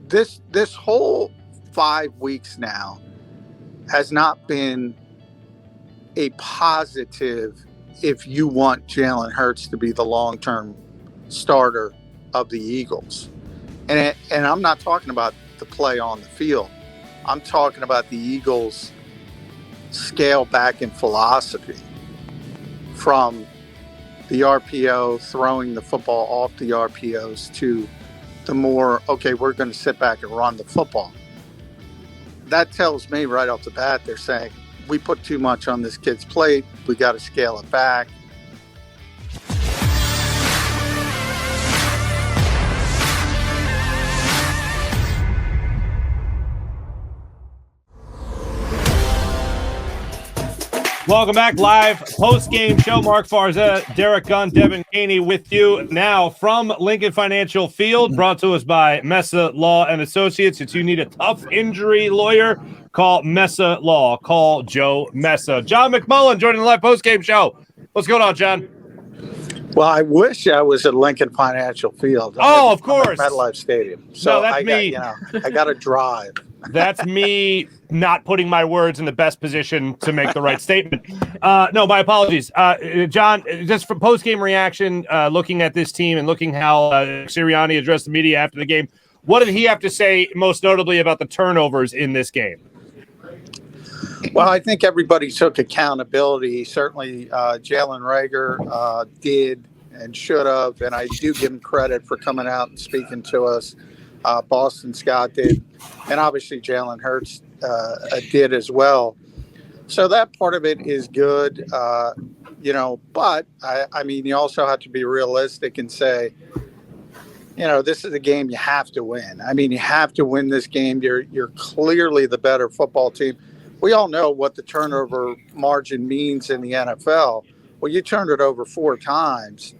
this whole 5 weeks now has not been a positive if you want Jalen Hurts to be the long-term starter of the Eagles. And I'm not talking about the play on the field. I'm talking about the Eagles' scale back in philosophy from the RPO, throwing the football off the RPOs, to the more, okay, we're going to sit back and run the football. That tells me right off the bat, they're saying, we put too much on this kid's plate. We got to scale it back. Welcome back. Live post-game show. Mark Farza, Derek Gunn, Devin Caney with you now from Lincoln Financial Field, brought to us by Mesa Law and Associates. If you need a tough injury lawyer, call Mesa Law. Call Joe Mesa. John McMullen joining the live post-game show. What's going on, John? Well, I wish I was at Lincoln Financial Field. Of course. I'm at MetLife Stadium. So no, that's me. I got to drive. That's me not putting my words in the best position to make the right statement. No, my apologies. John, just from post-game reaction, looking at this team and looking how Sirianni addressed the media after the game, what did he have to say most notably about the turnovers in this game? Well, I think everybody took accountability. Certainly Jalen Reagor did and should have, and I do give him credit for coming out and speaking to us. Boston Scott did, and obviously Jalen Hurts did as well. So that part of it is good, but I mean, you also have to be realistic and say, this is a game you have to win. I mean, you have to win this game. You're clearly the better football team. We all know what the turnover margin means in the NFL. Well, you turned it over 4 times,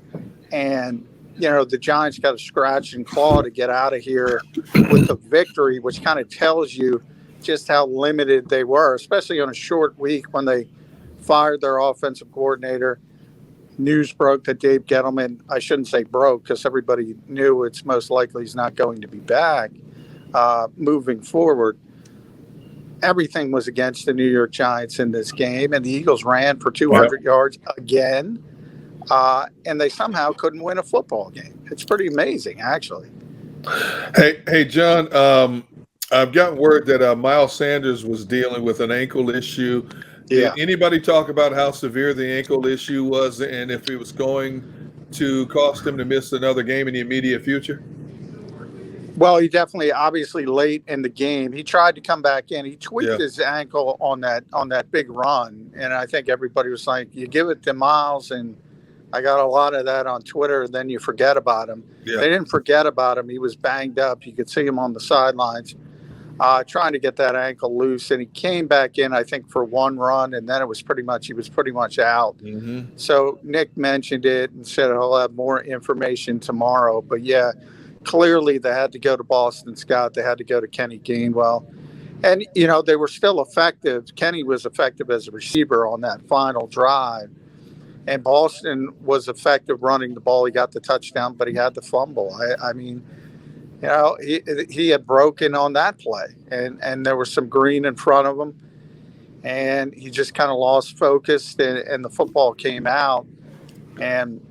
and the Giants got to scratch and claw to get out of here with a victory, which kind of tells you just how limited they were, especially on a short week when they fired their offensive coordinator. News broke that Dave Gettleman, I shouldn't say broke because everybody knew it's most likely he's not going to be back moving forward. Everything was against the New York Giants in this game, and the Eagles ran for 200 yards again. And they somehow couldn't win a football game. It's pretty amazing, actually. Hey, John, I've gotten word that Miles Sanders was dealing with an ankle issue. Yeah. Did anybody talk about how severe the ankle issue was and if it was going to cost him to miss another game in the immediate future? Well, he definitely, obviously, late in the game, he tried to come back in. He tweaked his ankle on that big run, and I think everybody was like, "You give it to Miles," and I got a lot of that on Twitter. Then you forget about him. Yeah. They didn't forget about him. He was banged up. You could see him on the sidelines trying to get that ankle loose. And he came back in, I think, for one run, and then he was pretty much out. Mm-hmm. So Nick mentioned it and said he'll have more information tomorrow. But, yeah, clearly they had to go to Boston Scott. They had to go to Kenny Gainwell. And, they were still effective. Kenny was effective as a receiver on that final drive. And Boston was effective running the ball. He got the touchdown, but he had the fumble. I mean, he had broken on that play, and there was some green in front of him, and he just kind of lost focus, and the football came out. And,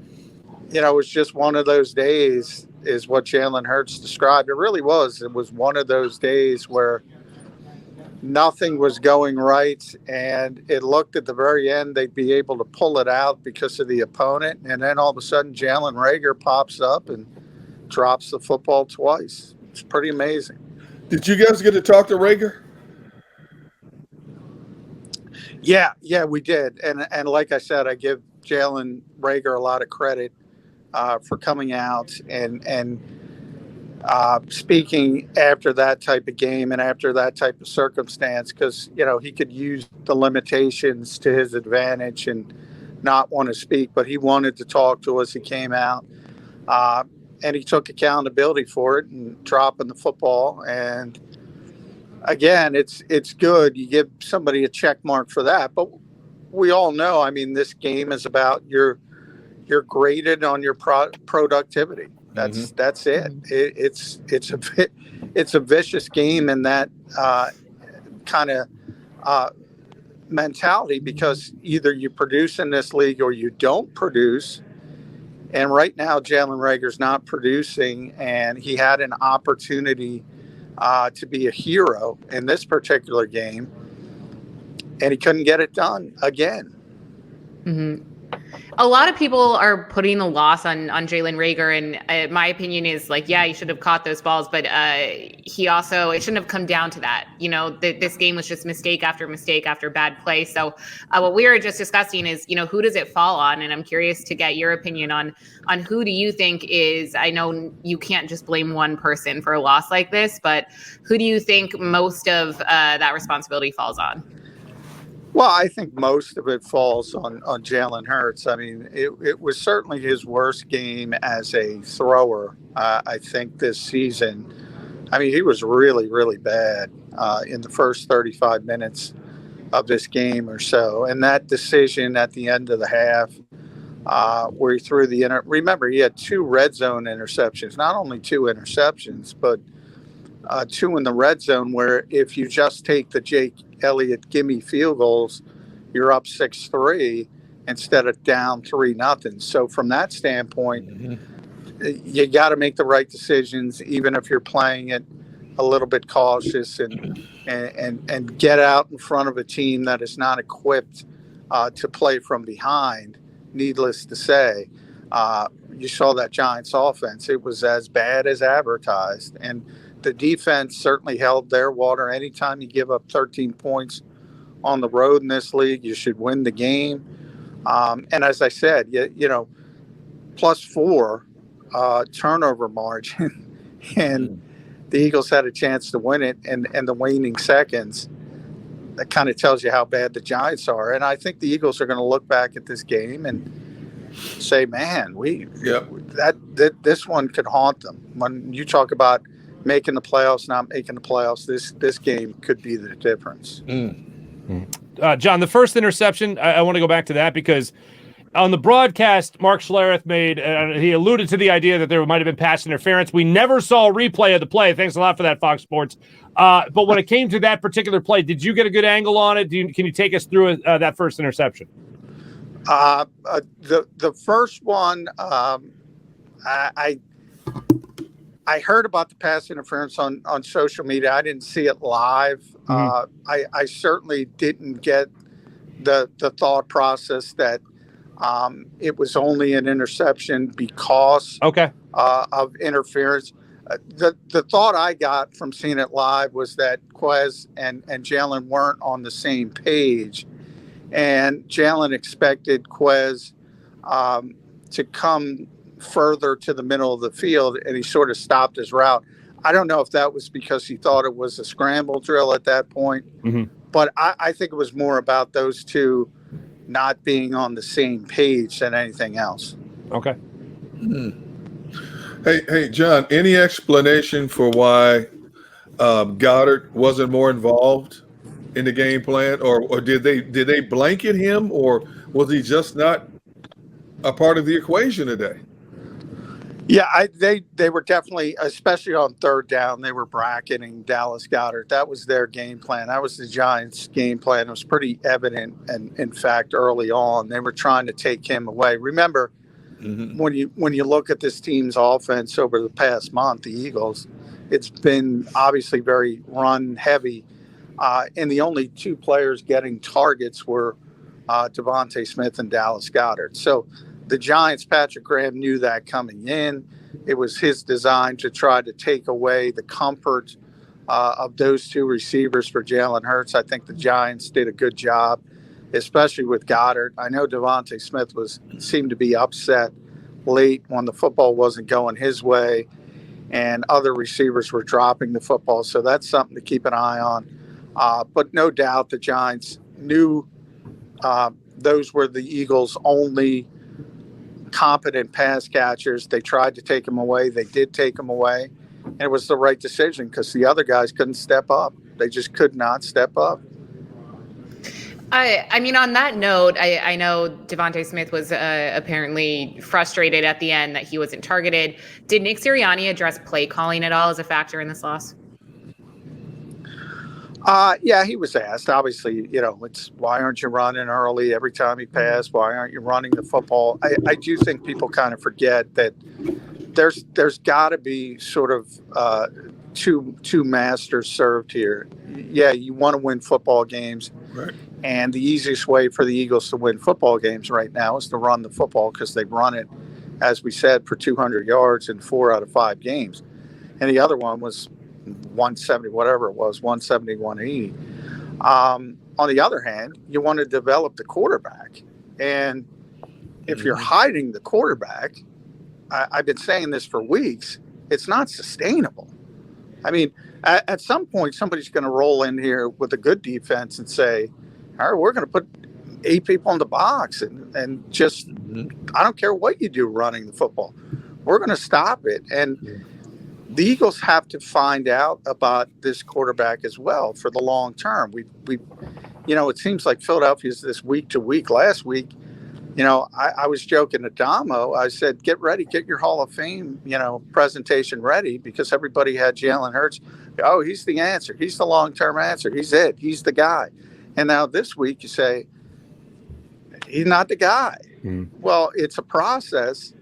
it was just one of those days, is what Jalen Hurts described. It really was. It was one of those days where nothing was going right, and it looked at the very end they'd be able to pull it out because of the opponent, and then all of a sudden Jalen Reagor pops up and drops the football twice. It's pretty amazing. Did you guys get to talk to Reagor? Yeah, we did, and like I said, I give Jalen Reagor a lot of credit for coming out and speaking after that type of game and after that type of circumstance, because he could use the limitations to his advantage and not want to speak, but he wanted to talk to us. He came out and he took accountability for it and dropping the football. And again, it's good. You give somebody a check mark for that, but we all know, I mean, this game is about you're graded on your productivity. That's it. it's a vicious game in that kind of mentality, because either you produce in this league or you don't produce. And right now, Jalen Reagor's not producing, and he had an opportunity to be a hero in this particular game, and he couldn't get it done again. Mm-hmm. A lot of people are putting the loss on Jalen Reagor, and my opinion is like, yeah, he should have caught those balls, but it shouldn't have come down to that. You know, this game was just mistake after mistake after bad play. So what we were just discussing is, you know, who does it fall on? And I'm curious to get your opinion on who do you think is, I know you can't just blame one person for a loss like this, but who do you think most of that responsibility falls on? Well, I think most of it falls on Jalen Hurts. I mean, it was certainly his worst game as a thrower, I think, this season. I mean, he was really, really bad in the first 35 minutes of this game or so. And that decision at the end of the half where he threw remember, he had 2 red zone interceptions, not only 2 interceptions, but 2 in the red zone, where if you just take the Jake Elliott gimme field goals, you're up 6-3 instead of down 3-0. So from that standpoint, you got to make the right decisions, even if you're playing it a little bit cautious, and get out in front of a team that is not equipped to play from behind. Needless to say, you saw that Giants offense. It was as bad as advertised, and the defense certainly held their water. Anytime you give up 13 points on the road in this league, you should win the game. And as I said, you know, +4 turnover margin, and the Eagles had a chance to win it, and the waning seconds, that kind of tells you how bad the Giants are. And I think the Eagles are going to look back at this game and say, man, this one could haunt them. When you talk about making the playoffs, not making the playoffs, this game could be the difference. John, the first interception, I want to go back to that, because on the broadcast, Mark Schlereth he alluded to the idea that there might have been pass interference. We never saw a replay of the play. Thanks a lot for that, Fox Sports. But when it came to that particular play, did you get a good angle on it? Can you take us through that first interception? The first one, I heard about the pass interference on social media. I didn't see it live. I certainly didn't get the thought process that it was only an interception because of interference. The thought I got from seeing it live was that Quez and Jalen weren't on the same page, and Jalen expected Quez to come further to the middle of the field, and he sort of stopped his route. I don't know if that was because he thought it was a scramble drill at that point, but I think it was more about those two not being on the same page than anything else. Okay. Hey, John, any explanation for why Goddard wasn't more involved in the game plan, or did they blanket him, or was he just not a part of the equation today? Yeah, they were definitely, especially on third down, they were bracketing Dallas Goedert. That was their game plan. That was the Giants' game plan. It was pretty evident, and in fact, early on, they were trying to take him away. Remember, when you look at this team's offense over the past month, the Eagles, it's been obviously very run heavy, and the only 2 players getting targets were Devontae Smith and Dallas Goedert. So the Giants, Patrick Graham knew that coming in. It was his design to try to take away the comfort of those 2 receivers for Jalen Hurts. I think the Giants did a good job, especially with Goddard. I know Devontae Smith seemed to be upset late when the football wasn't going his way, and other receivers were dropping the football. So that's something to keep an eye on. But no doubt the Giants knew those were the Eagles' only competent pass catchers. They tried to take them away. They did take them away. And it was the right decision because the other guys couldn't step up. They just could not step up. I mean, on that note, I know Devontae Smith was apparently frustrated at the end that he wasn't targeted. Did Nick Sirianni address play calling at all as a factor in this loss? Yeah, he was asked. Obviously, it's why aren't you running early every time he passed? Why aren't you running the football? I do think people kind of forget that there's got to be sort of two masters served here. Yeah, you want to win football games, Right. and the easiest way for the Eagles to win football games right now is to run the football because they run it, as we said, for 200 yards in 4 out of 5 games, and the other one was 170, whatever it was, 170, 180. On the other hand, you want to develop the quarterback, and if you're hiding the quarterback, I've been saying this for weeks, it's not sustainable. I mean, at some point, somebody's going to roll in here with a good defense and say, all right, we're going to put 8 people in the box and just, I don't care what you do running the football. We're going to stop it. And the Eagles have to find out about this quarterback as well for the long term. It seems like Philadelphia's this week to week. Last week, I was joking to Damo. I said, get ready, get your Hall of Fame, presentation ready, because everybody had Jalen Hurts. Oh, he's the answer. He's the long-term answer. He's it. He's the guy. And now this week you say, he's not the guy. Well, it's a process.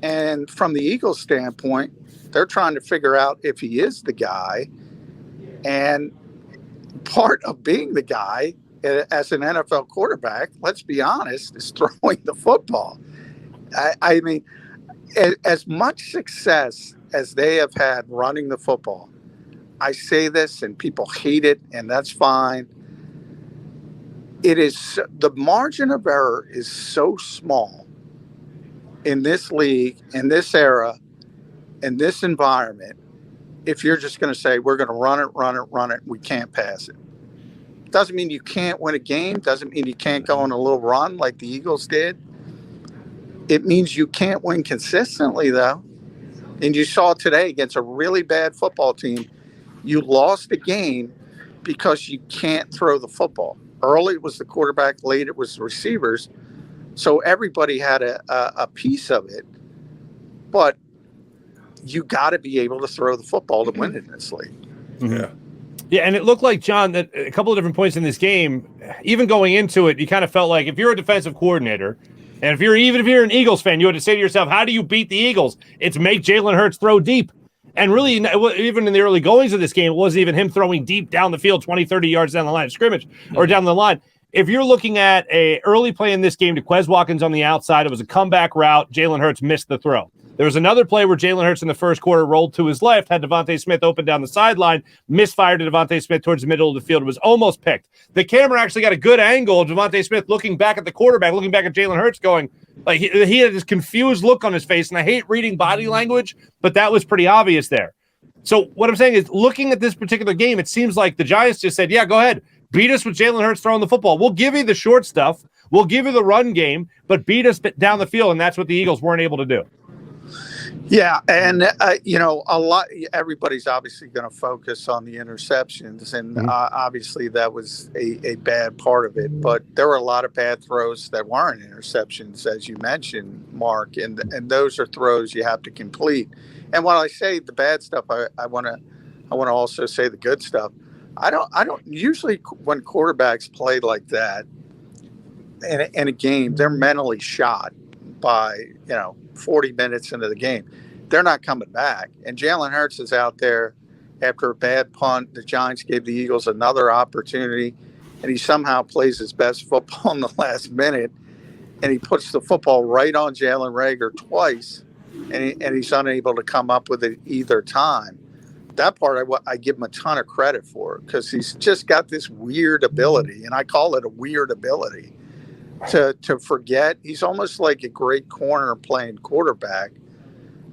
And from the Eagles standpoint, they're trying to figure out if he is the guy. And part of being the guy as an NFL quarterback, let's be honest, is throwing the football. I mean, as much success as they have had running the football, I say this and people hate it, and that's fine. It is, the margin of error is so small in this league, in this era, in this environment. If you're just going to say, we're going to run it, we can't pass it. Doesn't mean you can't win a game. Doesn't mean you can't go on a little run like the Eagles did. It means you can't win consistently, though. And you saw today against a really bad football team, you lost the game because you can't throw the football. Early it was the quarterback, late it was the receivers. So everybody had a piece of it. But you got to be able to throw the football to win in this league. Yeah. Yeah, and it looked like, John, that a couple of different points in this game, even going into it, you kind of felt like if you're a defensive coordinator, and if you're an Eagles fan, you had to say to yourself, how do you beat the Eagles? It's make Jalen Hurts throw deep. And really, even in the early goings of this game, it wasn't even him throwing deep down the field, 20, 30 yards down the line of scrimmage or down the line. If you're looking at a early play in this game to Quez Watkins on the outside, it was a comeback route. Jalen Hurts missed the throw. There was another play where Jalen Hurts in the first quarter rolled to his left, had Devontae Smith open down the sideline, misfired to Devontae Smith towards the middle of the field. It was almost picked. The camera actually got a good angle of Devontae Smith looking back at the quarterback, looking back at Jalen Hurts going, like he had this confused look on his face, and I hate reading body language, but that was pretty obvious there. So what I'm saying is, looking at this particular game, it seems like the Giants just said, yeah, go ahead. Beat us with Jalen Hurts throwing the football. We'll give you the short stuff. We'll give you the run game, but beat us down the field, and that's what the Eagles weren't able to do. Yeah, and everybody's obviously going to focus on the interceptions, and obviously that was a bad part of it. But there were a lot of bad throws that weren't interceptions, as you mentioned, Mark, and those are throws you have to complete. And when I say the bad stuff, I want to also say the good stuff. I don't usually, when quarterbacks play like that in a game, they're mentally shot by 40 minutes into the game. They're not coming back. And Jalen Hurts is out there after a bad punt. The Giants gave the Eagles another opportunity, and he somehow plays his best football in the last minute, and he puts the football right on Jalen Reagor twice, and he's unable to come up with it either time. That part I give him a ton of credit for, because he's just got this weird ability, and I call it a weird ability, to forget. He's almost like a great corner playing quarterback,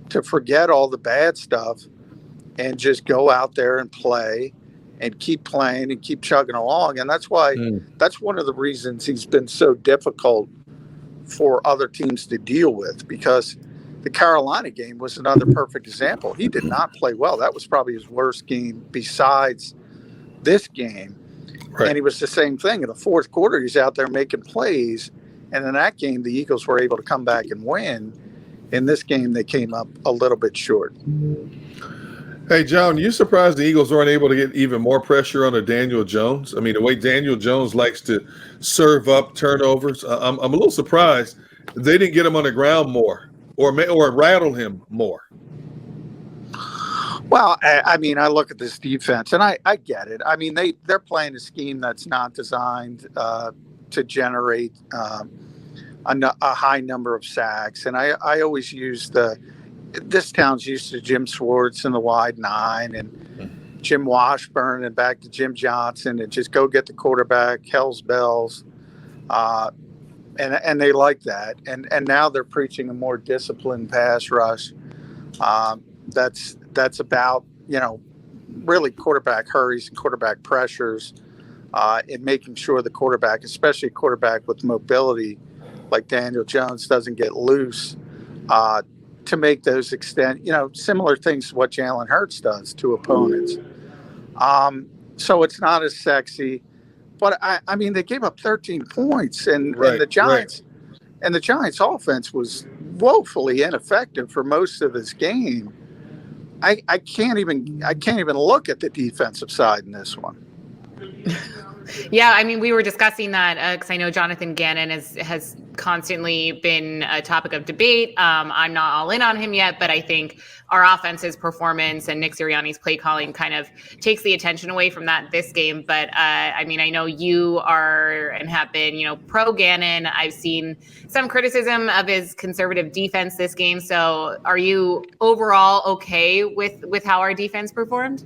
to forget all the bad stuff and just go out there and play and keep playing and keep chugging along. And that's why that's one of the reasons he's been so difficult for other teams to deal with, because the Carolina game was another perfect example. He did not play well. That was probably his worst game besides this game. Right. And he was the same thing. In the fourth quarter, he's out there making plays. And in that game, the Eagles were able to come back and win. In this game, they came up a little bit short. Hey, John, you surprised the Eagles weren't able to get even more pressure on Daniel Jones? I mean, the way Daniel Jones likes to serve up turnovers, I'm a little surprised they didn't get him on the ground more or rattle him more. Well, I mean, I look at this defense, and I get it. I mean, they're playing a scheme that's not designed to generate a high number of sacks. And I always use this town's used to Jim Swartz and the wide nine and Jim Washburn and back to Jim Johnson and just go get the quarterback, hell's bells. And they like that. And now they're preaching a more disciplined pass rush. That's about, really quarterback hurries and quarterback pressures in making sure the quarterback, especially a quarterback with mobility like Daniel Jones, doesn't get loose to make those extend, similar things to what Jalen Hurts does to opponents. So it's not as sexy, but I mean, they gave up 13 points and the Giants and the Giants offense was woefully ineffective for most of this game. I can't even look at the defensive side in this one. Yeah, I mean, we were discussing that because I know Jonathan Gannon has constantly been a topic of debate. I'm not all in on him yet, but I think our offense's performance and Nick Sirianni's play calling kind of takes the attention away from this game. But I mean, I know you are and have been, pro Gannon. I've seen some criticism of his conservative defense this game. So are you overall okay with how our defense performed?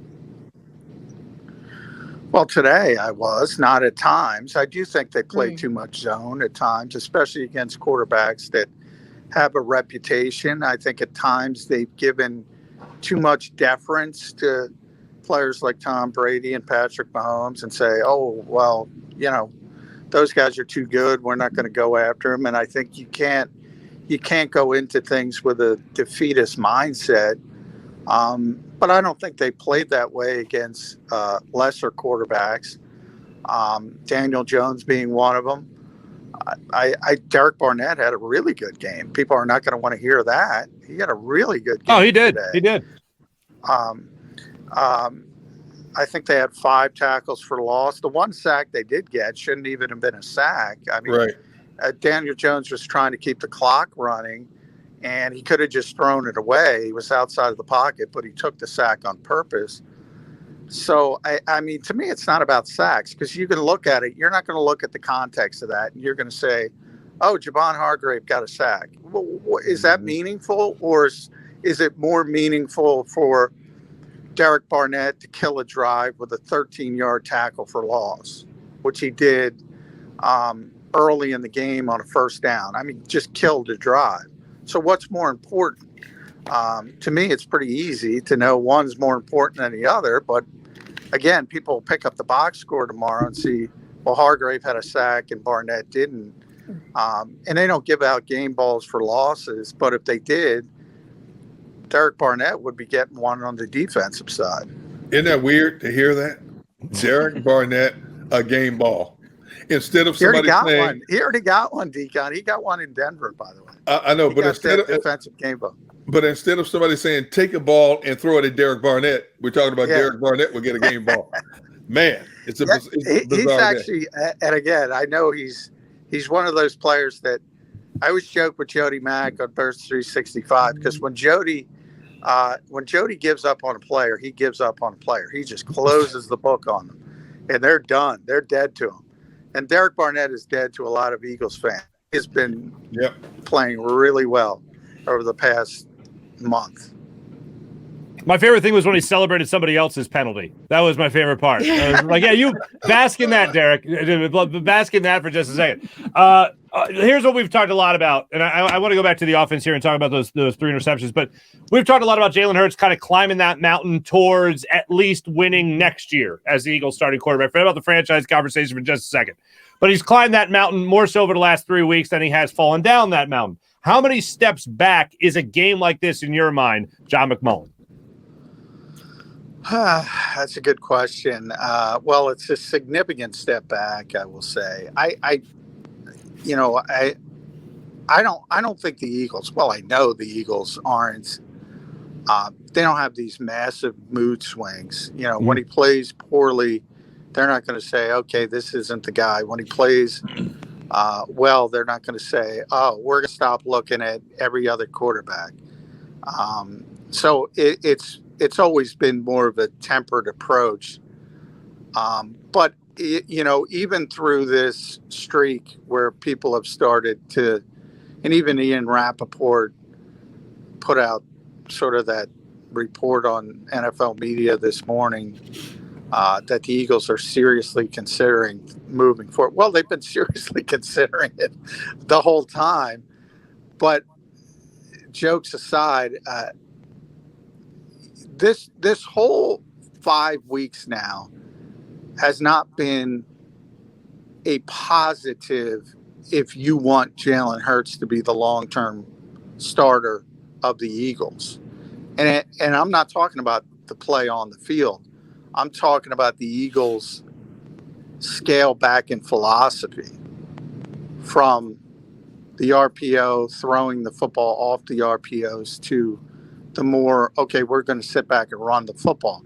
Well, today I was, not at times. I do think they play too much zone at times, especially against quarterbacks that have a reputation. I think at times they've given too much deference to players like Tom Brady and Patrick Mahomes and say, oh, well, those guys are too good. We're not going to go after them. And I think you can't go into things with a defeatist mindset. But I don't think they played that way against lesser quarterbacks. Daniel Jones being one of them. Derek Barnett had a really good game. People are not going to want to hear that. He had a really good game. Oh, he did. Today. He did. I think they had 5 tackles for loss. The one sack they did get shouldn't even have been a sack. I mean, Daniel Jones was trying to keep the clock running. And he could have just thrown it away. He was outside of the pocket, but he took the sack on purpose. So, I mean, to me, it's not about sacks because you can look at it. You're not going to look at the context of that. And you're going to say, oh, Javon Hargrave got a sack. Well, is that meaningful? Or is it more meaningful for Derek Barnett to kill a drive with a 13-yard tackle for loss, which he did early in the game on a first down? I mean, just killed a drive. So what's more important? To me, it's pretty easy to know one's more important than the other. But again, people will pick up the box score tomorrow and see, well, Hargrave had a sack and Barnett didn't. And they don't give out game balls for losses. But if they did, Derek Barnett would be getting one on the defensive side. Isn't that weird to hear that? Derek Barnett, a game ball. Instead of somebody saying, he already got one, Deacon. He got one in Denver, by the way. I know, but instead of defensive game ball. But instead of somebody saying take a ball and throw it at Derek Barnett, we're talking about Derek Barnett will get a game ball. Man, it's a he's actually, and again, I know he's one of those players that I always joke with Jody Mack on Burst 365 because when Jody gives up on a player, he gives up on a player. He just closes the book on them, and they're done. They're dead to him. And Derek Barnett is dead to a lot of Eagles fans. He's been playing really well over the past month. My favorite thing was when he celebrated somebody else's penalty. That was my favorite part. Like, yeah, you bask in that, Derek. Bask in that for just a second. Here's what we've talked a lot about, and I want to go back to the offense here and talk about those 3 interceptions. But we've talked a lot about Jalen Hurts kind of climbing that mountain towards at least winning next year as the Eagles starting quarterback. Forget about the franchise conversation for just a second. But he's climbed that mountain more so over the last 3 weeks than he has fallen down that mountain. How many steps back is a game like this in your mind, John McMullen? That's a good question. Well, it's a significant step back, I will say. I don't think the Eagles. Well, I know the Eagles aren't they don't have these massive mood swings. When he plays poorly, they're not going to say, okay, this isn't the guy. When he plays well, they're not going to say, oh, we're going to stop looking at every other quarterback. So it's always been more of a tempered approach. But even through this streak where people have started to, and even Ian Rappaport put out sort of that report on NFL media this morning that the Eagles are seriously considering moving forward. Well, they've been seriously considering it the whole time. But jokes aside, this whole 5 weeks now has not been a positive if you want Jalen Hurts to be the long-term starter of the Eagles. And I'm not talking about the play on the field. I'm talking about the Eagles' scale back in philosophy from the RPO, throwing the football off the RPOs, to the more, okay, we're going to sit back and run the football.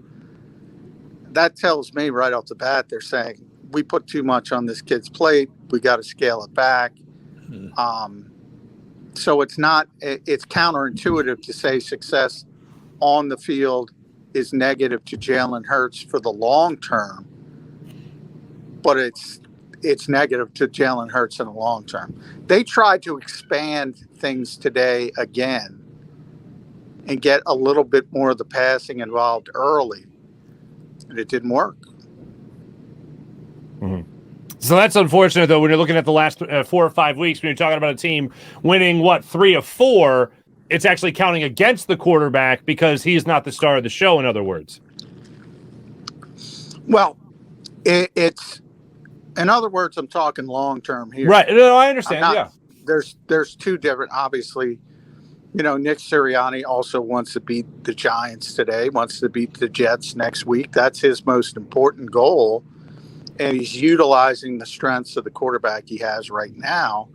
That tells me right off the bat, they're saying, we put too much on this kid's plate. We got to scale it back. So it's counterintuitive to say success on the field is negative to Jalen Hurts for the long term, but it's negative to Jalen Hurts in the long term. They tried to expand things today again and get a little bit more of the passing involved early, and it didn't work. Mm-hmm. So that's unfortunate, though, when you're looking at the last 4 or 5 weeks, when you're talking about a team winning, 3 of 4, it's actually counting against the quarterback because he's not the star of the show, in other words. Well, it's in other words, I'm talking long-term here. Right. No, I understand, There's two different, obviously, Nick Sirianni also wants to beat the Giants today, wants to beat the Jets next week. That's his most important goal. And he's utilizing the strengths of the quarterback he has right now.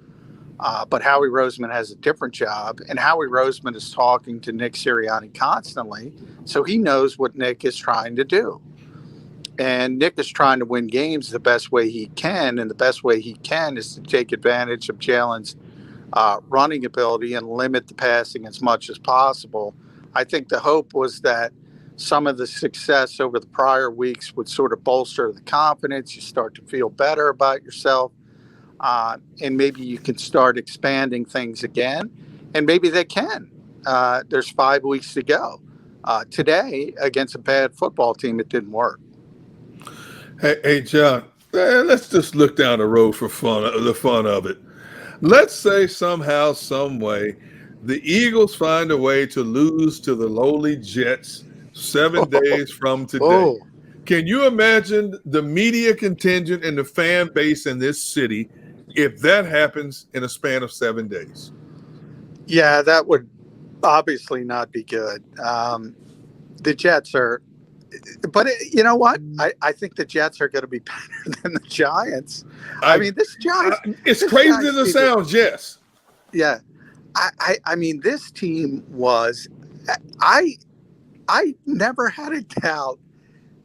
But Howie Roseman has a different job, and Howie Roseman is talking to Nick Sirianni constantly, so he knows what Nick is trying to do. And Nick is trying to win games the best way he can, and the best way he can is to take advantage of Jalen's running ability and limit the passing as much as possible. I think the hope was that some of the success over the prior weeks would sort of bolster the confidence. You start to feel better about yourself. And maybe you can start expanding things again. And maybe they can. There's 5 weeks to go. Today, against a bad football team, it didn't work. Hey, John, let's just look down the road for the fun of it. Let's say somehow, some way, the Eagles find a way to lose to the lowly Jets 7 days from today. Can you imagine the media contingent and the fan base in this city if that happens in a span of 7 days? Yeah, that would obviously not be good. The Jets are, but you know what? I think the Jets are going to be better than the Giants. I mean, this Giants. It's crazy as it sounds, yes. Yeah. I mean, this team was, I never had a doubt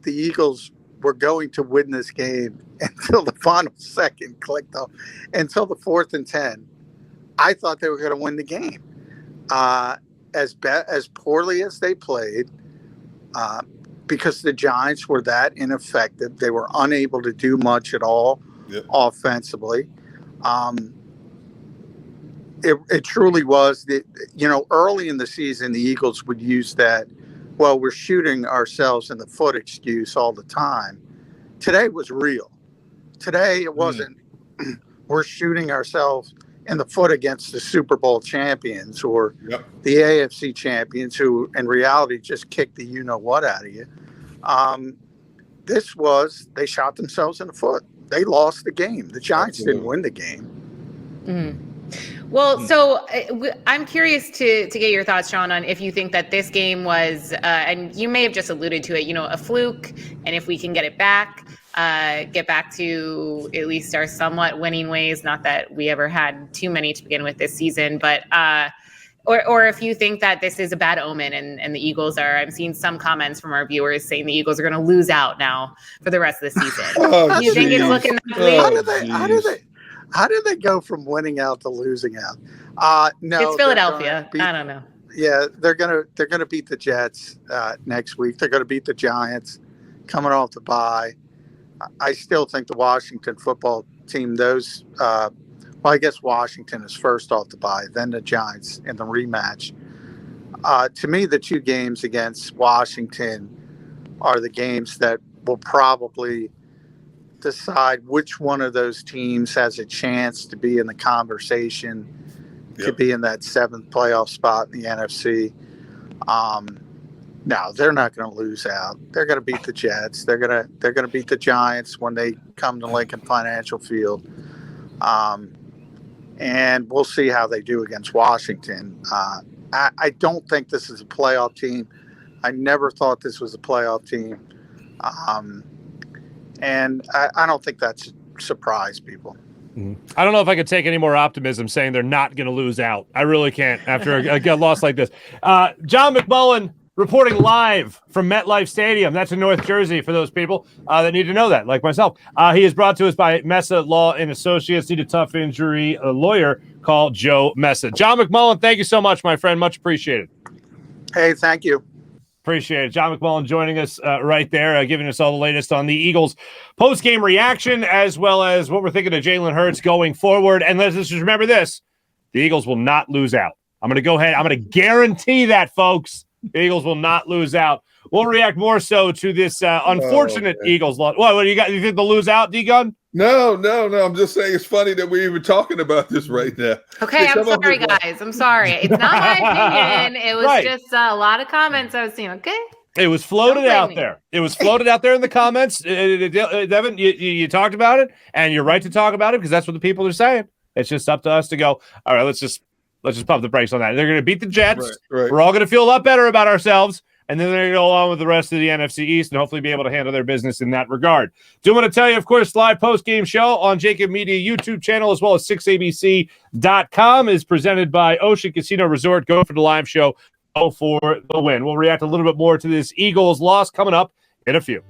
the Eagles were going to win this game until the final second clicked off. Until the 4th and 10, I thought they were going to win the game. As poorly as they played, because the Giants were that ineffective, they were unable to do much at all offensively. It truly was early in the season, the Eagles would use that, well, we're shooting ourselves in the foot excuse all the time. Today was real. Today it wasn't, we're shooting ourselves in the foot against the Super Bowl champions or the AFC champions who in reality just kicked the you-know-what out of you. This was, they shot themselves in the foot. They lost the game. The Giants didn't win the game. Well, so I'm curious to get your thoughts, Sean, on if you think that this game was, and you may have just alluded to it, a fluke, and if we can get it back, get back to at least our somewhat winning ways. Not that we ever had too many to begin with this season, but or if you think that this is a bad omen and the Eagles are, I'm seeing some comments from our viewers saying the Eagles are going to lose out now for the rest of the season. Oh, You think it's looking that bleak? How did they go from winning out to losing out? No, It's Philadelphia. I don't know. Yeah, they're gonna beat the Jets next week. They're gonna beat the Giants coming off the bye. I still think the Washington football team, I guess Washington is first off the bye, then the Giants in the rematch. To me, the two games against Washington are the games that will probably decide which one of those teams has a chance to be in the conversation, to be in that 7th playoff spot in the NFC. No, they're not going to lose out. They're going to beat the Jets. They're going to beat the Giants when they come to Lincoln Financial Field. And we'll see how they do against Washington. I don't think this is a playoff team. I never thought this was a playoff team. And I don't think that's surprised people. I don't know if I could take any more optimism saying they're not going to lose out. I really can't after a loss like this. John McMullen reporting live from MetLife Stadium. That's in North Jersey for those people that need to know that, like myself. He is brought to us by Mesa Law and Associates. Need a tough injury lawyer, call Joe Mesa. John McMullen, thank you so much, my friend. Much appreciated. Hey, thank you. Appreciate it. John McMullen joining us right there, giving us all the latest on the Eagles post-game reaction, as well as what we're thinking of Jalen Hurts going forward. And let's just remember this. The Eagles will not lose out. I'm going to go ahead. I'm going to guarantee that, folks. The Eagles will not lose out. We'll react more so to this unfortunate Eagles loss. What do you got? You think they'll lose out, D-Gun? No. I'm just saying it's funny that we're even talking about this right now. Okay, I'm sorry, guys. I'm sorry. It's not my opinion. It was just a lot of comments I was seeing. Okay. It was floated out there. It was floated out there in the comments. Devin, you talked about it, and you're right to talk about it because that's what the people are saying. It's just up to us to go, all right, let's just pump the brakes on that. They're going to beat the Jets. Right. We're all going to feel a lot better about ourselves. And then they're going to go on with the rest of the NFC East and hopefully be able to handle their business in that regard. Do want to tell you, of course, live post-game show on JAKIB Media YouTube channel as well as 6abc.com is presented by Ocean Casino Resort. Go for the live show. Go for the win. We'll react a little bit more to this Eagles loss coming up in a few.